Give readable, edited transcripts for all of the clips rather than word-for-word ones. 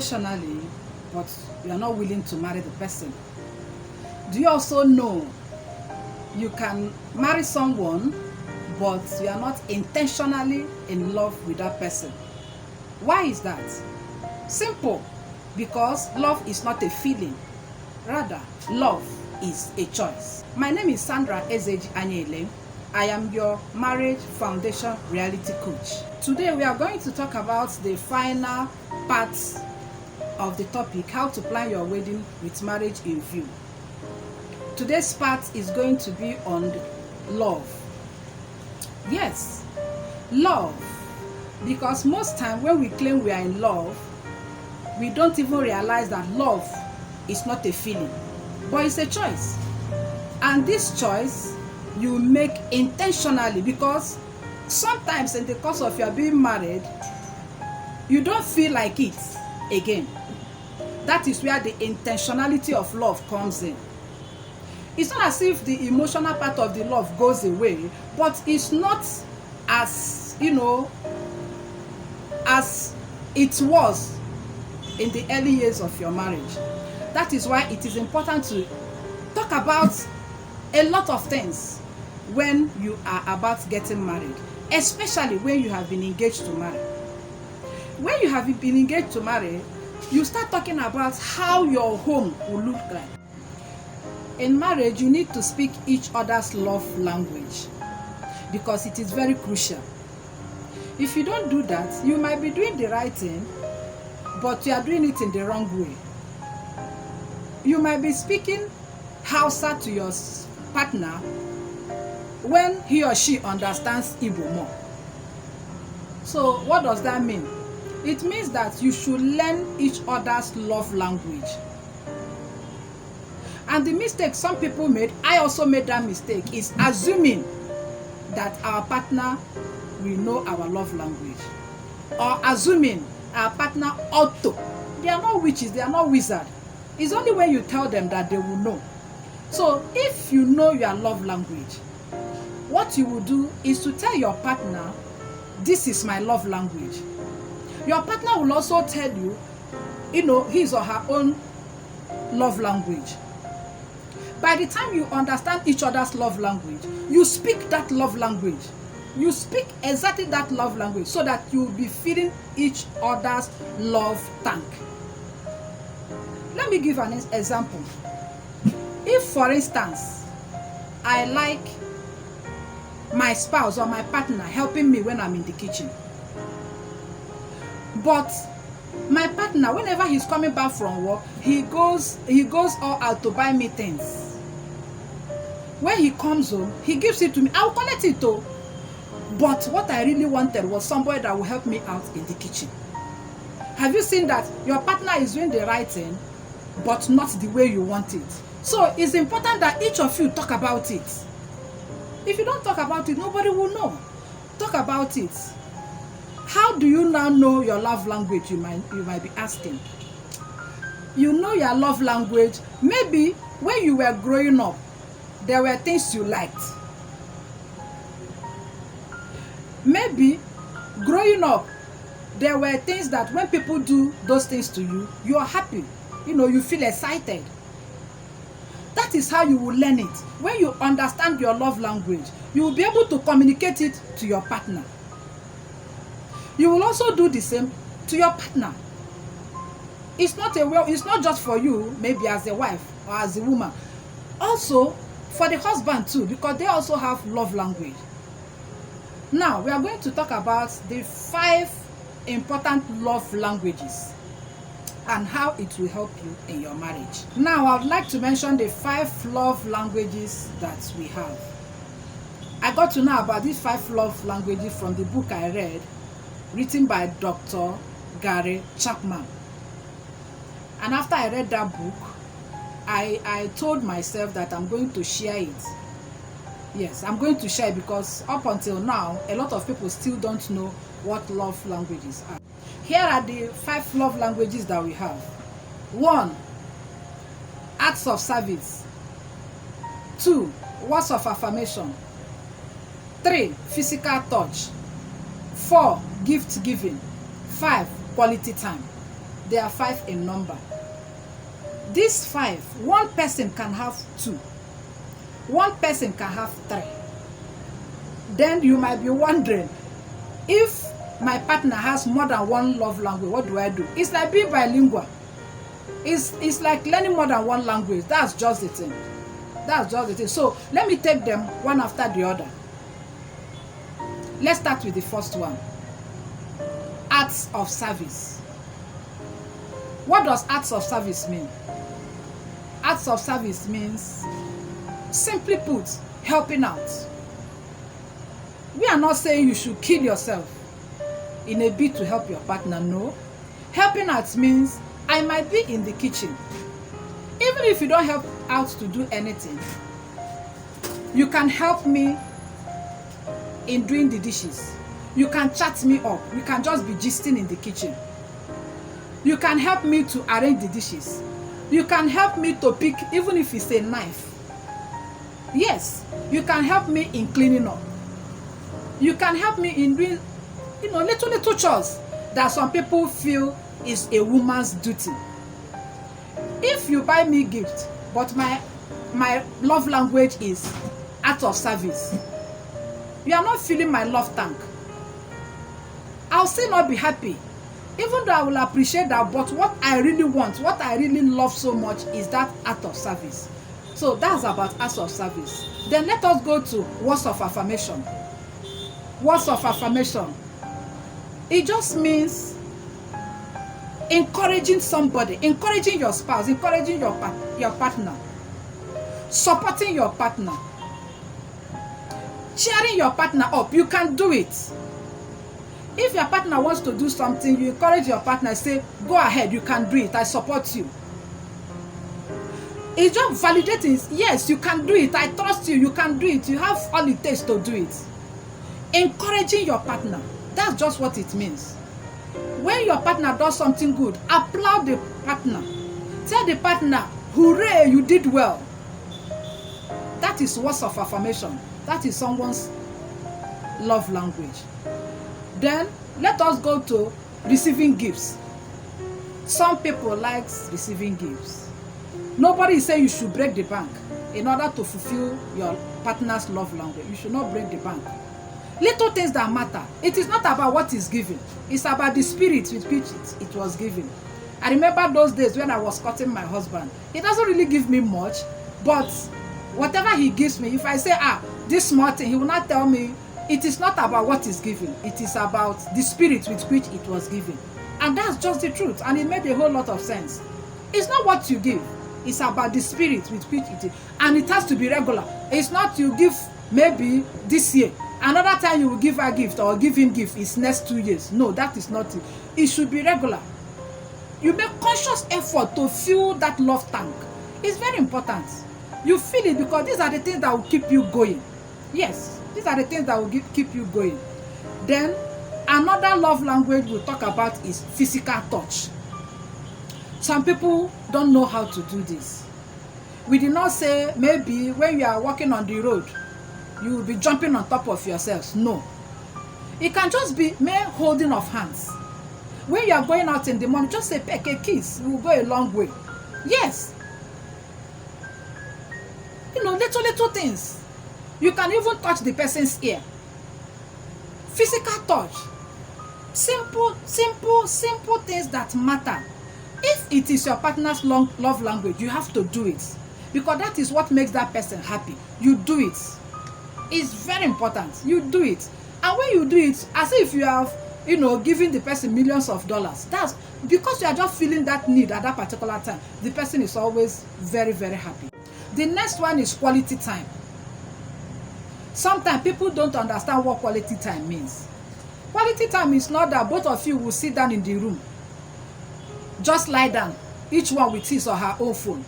emotionally, but you are not willing to marry the person? Do you also know you can marry someone, but you are not intentionally in love with that person? Why is that? Simple. Because love is not a feeling. Rather, love is a choice. My name is Sandra Ezeji Anyaele. I am your Marriage Foundation reality coach. Today we are going to talk about the final part of the topic, how to plan your wedding with marriage in view. Today's part is going to be on love. Yes, love. Because most time when we claim we are in love, we don't even realize that love is not a feeling, but it's a choice. And this choice you make intentionally, because sometimes in the course of your being married, you don't feel like it again. That is where the intentionality of love comes in. It's not as if the emotional part of the love goes away, but it's not as, as it was in the early years of your marriage. That is why it is important to talk about a lot of things when you are about getting married, especially when you have been engaged to marry. When you have been engaged to marry, you start talking about how your home will look like. In marriage, you need to speak each other's love language because it is very crucial. If you don't do that, you might be doing the right thing, but you are doing it in the wrong way. You might be speaking Hausa to your partner when he or she understands Igbo more. So what does that mean? It means that you should learn each other's love language. And the mistake some people made, I also made that mistake, is assuming that our partner will know our love language, or assuming our partner ought to. They are not witches, they are not wizards. It's only when you tell them that they will know. So if you know your love language, what you will do is to tell your partner, this is my love language. Your partner will also tell you, his or her own love language. By the time you understand each other's love language, you speak that love language. You speak exactly that love language so that you will be feeding each other's love tank. Let me give an example. If, for instance, I like my spouse or my partner helping me when I'm in the kitchen, but my partner, whenever he's coming back from work, he goes all out to buy me things. When he comes home, he gives it to me. I'll collect it too. But what I really wanted was somebody that will help me out in the kitchen. Have you seen that your partner is doing the right thing, but not the way you want it? So it's important that each of you talk about it. If you don't talk about it, nobody will know. Talk about it. How do you now know your love language, you might be asking? You know your love language. Maybe when you were growing up, there were things you liked. Maybe growing up, there were things that when people do those things to you, you are happy. You feel excited. That is how you will learn it. When you understand your love language, you will be able to communicate it to your partner. You will also do the same to your partner. It's not just for you, maybe as a wife or as a woman. Also for the husband too, because they also have love language. Now, we are going to talk about the 5 important love languages and how it will help you in your marriage. Now, I would like to mention the 5 love languages that we have. I got to know about these 5 love languages from the book I read, written by Dr. Gary Chapman. And after I read that book, I told myself that I'm going to share it. Yes, I'm going to share it because up until now, a lot of people still don't know what love languages are. Here are the 5 love languages that we have. 1, acts of service. 2, words of affirmation. 3, physical touch. 4, gift giving. 5, quality time. They are 5 in number. These 5, one person can have 2. One person can have 3. Then you might be wondering, if my partner has more than one love language, what do I do? It's like being bilingual. It's like learning more than one language. That's just the thing. That's just the thing. So let me take them one after the other. Let's start with the first one. Acts of service. What does acts of service mean? Acts of service means, simply put, helping out. We are not saying you should kill yourself in a bid to help your partner. No. Helping out means, I might be in the kitchen. Even if you don't help out to do anything, you can help me in doing the dishes. You can chat me up. We can just be gisting in the kitchen. You can help me to arrange the dishes. You can help me to pick, even if it's a knife. Yes, you can help me in cleaning up. You can help me in doing, little chores that some people feel is a woman's duty. If you buy me gift, but my love language is act of service, you are not filling my love tank, I'll still not be happy. Even though I will appreciate that, but what I really want, what I really love so much is that act of service. So that's about acts of service. Then let us go to words of affirmation. Words of affirmation. It just means encouraging somebody, encouraging your spouse, encouraging your partner, supporting your partner, cheering your partner up. You can do it. If your partner wants to do something, you encourage your partner, say, go ahead, you can do it, I support you. It's just validating, yes, you can do it, I trust you, you can do it, you have all it takes to do it. Encouraging your partner, that's just what it means. When your partner does something good, applaud the partner. Tell the partner, hooray, you did well. That is words of affirmation. That is someone's love language. Then let us go to receiving gifts. Some people like receiving gifts. Nobody is saying you should break the bank in order to fulfill your partner's love language. You should not break the bank. Little things that matter. It is not about what is given. It's about the spirit with which it was given. I remember those days when I was courting my husband. He doesn't really give me much, but whatever he gives me, if I say, this small thing, he will not tell me. It is not about what is given. It is about the spirit with which it was given. And that's just the truth. And it made a whole lot of sense. It's not what you give. It's about the spirit with which it is. And it has to be regular. It's not you give maybe this year. Another time you will give her gift or give him gift is next 2 years. No, that is not it. It should be regular. You make conscious effort to fill that love tank. It's very important. You feel it because these are the things that will keep you going. Yes. These are the things that will keep you going. Then, another love language we'll talk about is physical touch. Some people don't know how to do this. We did not say maybe when you are walking on the road, you will be jumping on top of yourselves. No. It can just be mere holding of hands. When you are going out in the morning, just say, peck a kiss. It will go a long way. Yes. Little things. You can even touch the person's ear. Physical touch. Simple things that matter. If it is your partner's love language, you have to do it. Because that is what makes that person happy. You do it. It's very important. You do it. And when you do it, as if you have, giving the person millions of dollars, that's because you are just feeling that need at that particular time. The person is always very, very happy. The next one is quality time. Sometimes people don't understand what quality time means. Quality time is not that both of you will sit down in the room, just lie down, each one with his or her own phone.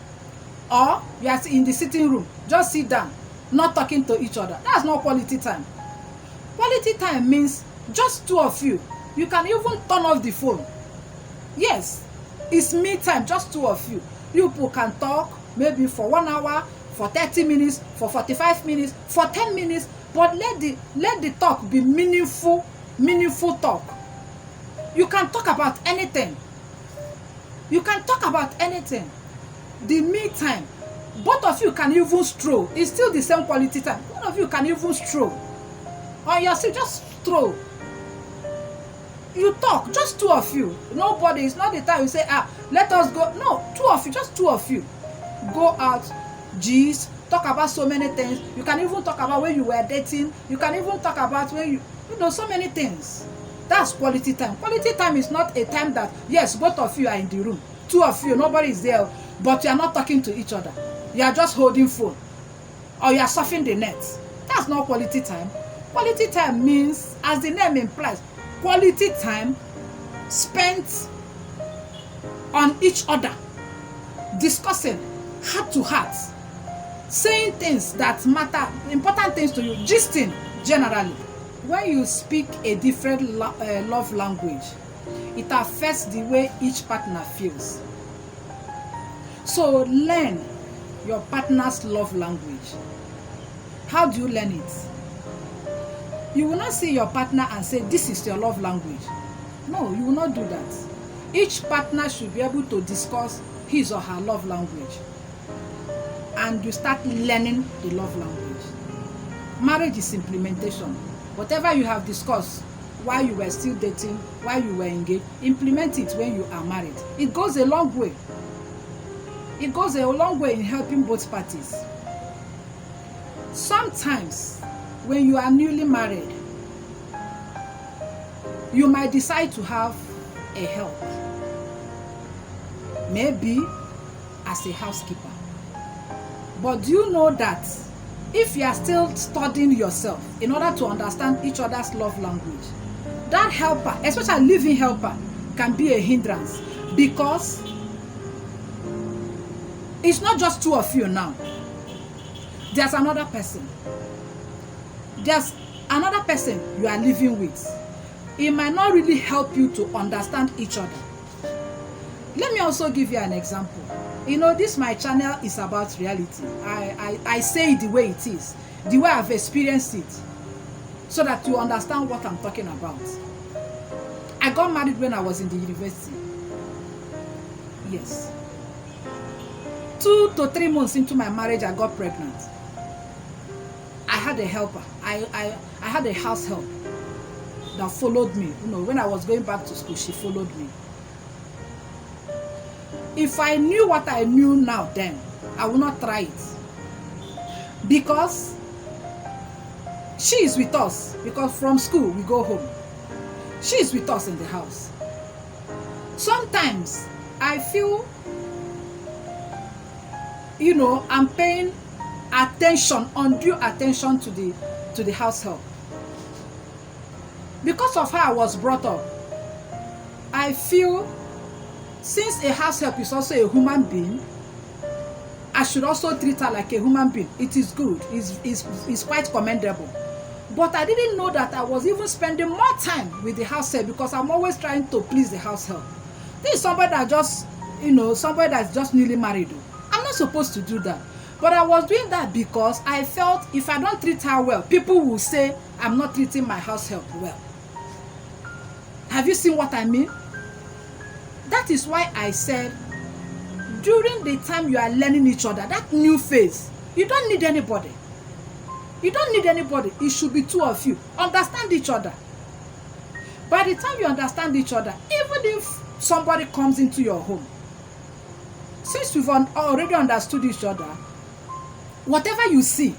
Or you are in the sitting room, just sit down, not talking to each other. That's not quality time. Quality time means just two of you. You can even turn off the phone. Yes, it's me time, just two of you. You people can talk maybe for 1 hour, for 30 minutes, for 45 minutes, for 10 minutes, but let the talk be meaningful talk. You can talk about anything. You can talk about anything. The me time, both of you can even stroll. It's still the same quality time. One of you can even stroll. Or you're still just stroll. You talk, just two of you. Nobody, it's not the time you say, let us go. No, two of you, just two of you. Go out, geez, talk about so many things. You can even talk about when you were dating. You can even talk about when you know, so many things. That's quality time. Quality time is not a time that, yes, both of you are in the room. Two of you, nobody is there, but you are not talking to each other. You are just holding phone. Or you are surfing the net. That's not quality time. Quality time means, as the name implies, quality time spent on each other, discussing heart to heart, saying things that matter, important things to you, gisting generally. When you speak a different love language, it affects the way each partner feels. So learn your partner's love language. How do you learn it? You will not see your partner and say, this is your love language. No, you will not do that. Each partner should be able to discuss his or her love language. And you start learning the love language. Marriage is implementation. Whatever you have discussed while you were still dating, while you were engaged, implement it when you are married. It goes a long way. It goes a long way in helping both parties. Sometimes, when you are newly married, you might decide to have a help. Maybe as a housekeeper. But do you know that if you are still studying yourself in order to understand each other's love language, that helper, especially living helper, can be a hindrance, because it's not just two of you now. There's another person. There's another person you are living with. It might not really help you to understand each other. Let me also give you an example. You know, this my channel is about reality. I say it the way it is, the way I've experienced it, so that you understand what I'm talking about. I got married when I was in the university. Yes. 2 to 3 months into my marriage, I got pregnant. I had a helper. I had a house help that followed me. You know, when I was going back to school, she followed me. If I knew what I knew now then, I would not try it. Because she is with us. Because from school, we go home. She is with us in the house. Sometimes, I feel, you know, I'm paying attention, undue attention to the house help. Because of how I was brought up, I feel, since a house help is also a human being, I should also treat her like a human being. It is good. It's quite commendable. But I didn't know that I was even spending more time with the house help, because I'm always trying to please the house help. This is somebody that just, you know, somebody that's just newly married. I'm not supposed to do that. But I was doing that because I felt if I don't treat her well, people will say I'm not treating my house help well. Have you seen what I mean? That is why I said, during the time you are learning each other, that new phase, you don't need anybody. You don't need anybody. It should be two of you. Understand each other. By the time you understand each other, even if somebody comes into your home, since you've already understood each other, whatever you see,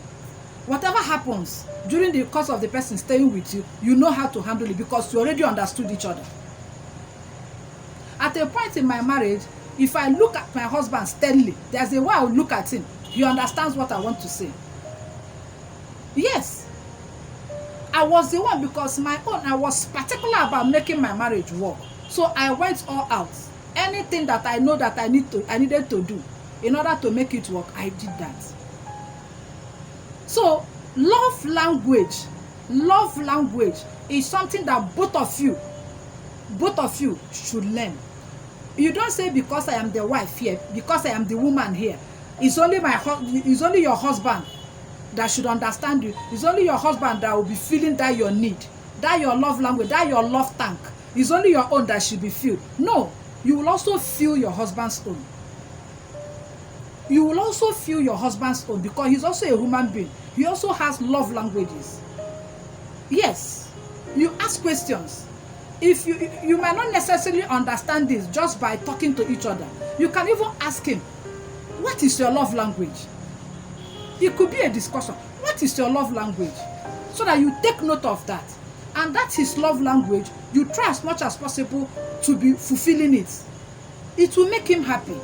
whatever happens during the course of the person staying with you, you know how to handle it because you already understood each other. At a point in my marriage, if I look at my husband steadily, there's a way I will look at him. He understands what I want to say. Yes. I was the one, because my own, I was particular about making my marriage work. So I went all out. Anything that I know that I needed to do in order to make it work, I did that. So love language is something that both of you should learn. You don't say, because I am the wife here, because I am the woman here, it's only your husband that should understand you. It's only your husband that will be feeling that your need, that your love language, that your love tank. It's only your own that should be filled. No, you will also feel your husband's own. You will also feel your husband's own because he's also a human being. He also has love languages. Yes, you ask questions. If you might not necessarily understand this just by talking to each other. You can even ask him, what is your love language? It could be a discussion. What is your love language? So that you take note of that. And that's his love language. You try as much as possible to be fulfilling it. It will make him happy.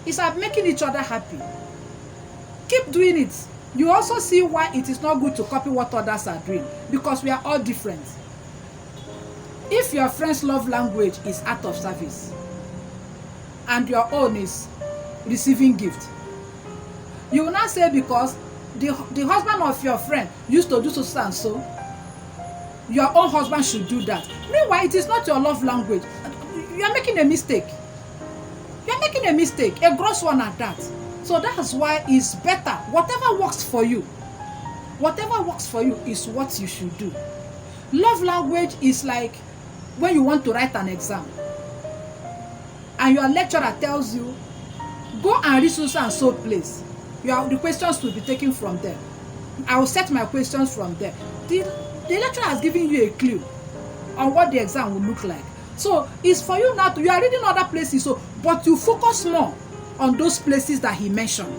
It's like making each other happy. Keep doing it. You also see why it is not good to copy what others are doing. Because we are all different. If your friend's love language is act of service, and your own is receiving gift, you will not say because the husband of your friend used to do so and so, your own husband should do that. Meanwhile, it is not your love language. You are making a mistake. You are making a mistake, a gross one at that. So that's why it's better. Whatever works for you is what you should do. Love language is like when you want to write an exam and your lecturer tells you, go and read so and so place. The questions will be taken from there. I will set my questions from there. The lecturer has given you a clue on what the exam will look like. So it's for you now to, you are reading other places, but you focus more on those places that he mentioned.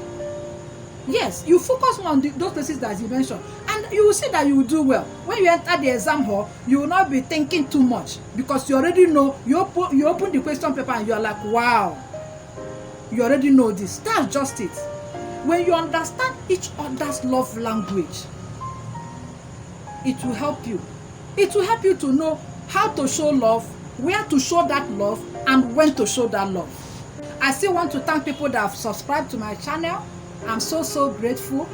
Yes, you focus more on those places that he mentioned, and you will see that you will do well. When you enter the exam hall, you will not be thinking too much because you already know. You open the question paper and you are like, wow, you already know this. That's just it. When you understand each other's love language, it will help you. It will help you to know how to show love, where to show that love, and when to show that love. I still want to thank people that have subscribed to my channel. I'm so grateful.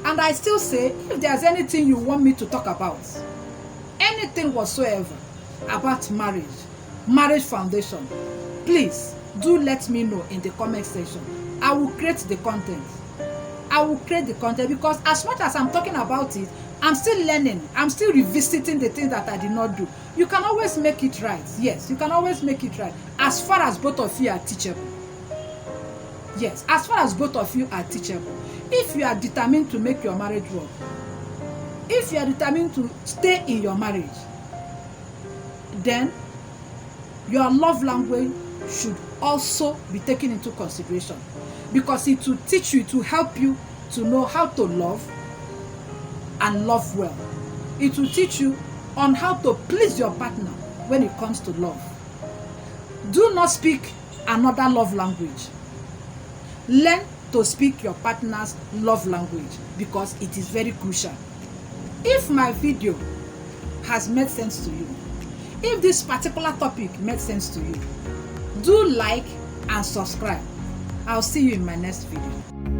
And I still say, if there's anything you want me to talk about, anything whatsoever about marriage foundation, please do let me know in the comment section. I will create the content. Because as much as I'm talking about it, I'm still learning. I'm still revisiting the things that I did not do. You can always make it right. Yes, you can always make it right. As far as both of you are teachable. Yes, as far as both of you are teachable. If you are determined to make your marriage work, if you are determined to stay in your marriage, then your love language should also be taken into consideration, because it will teach you, to help you to know how to love and love well. It will teach you on how to please your partner when it comes to love. Do not speak another love language. Learn to speak your partner's love language, because it is very crucial. If my video has made sense to you, if this particular topic made sense to you, do like and subscribe. I'll see you in my next video.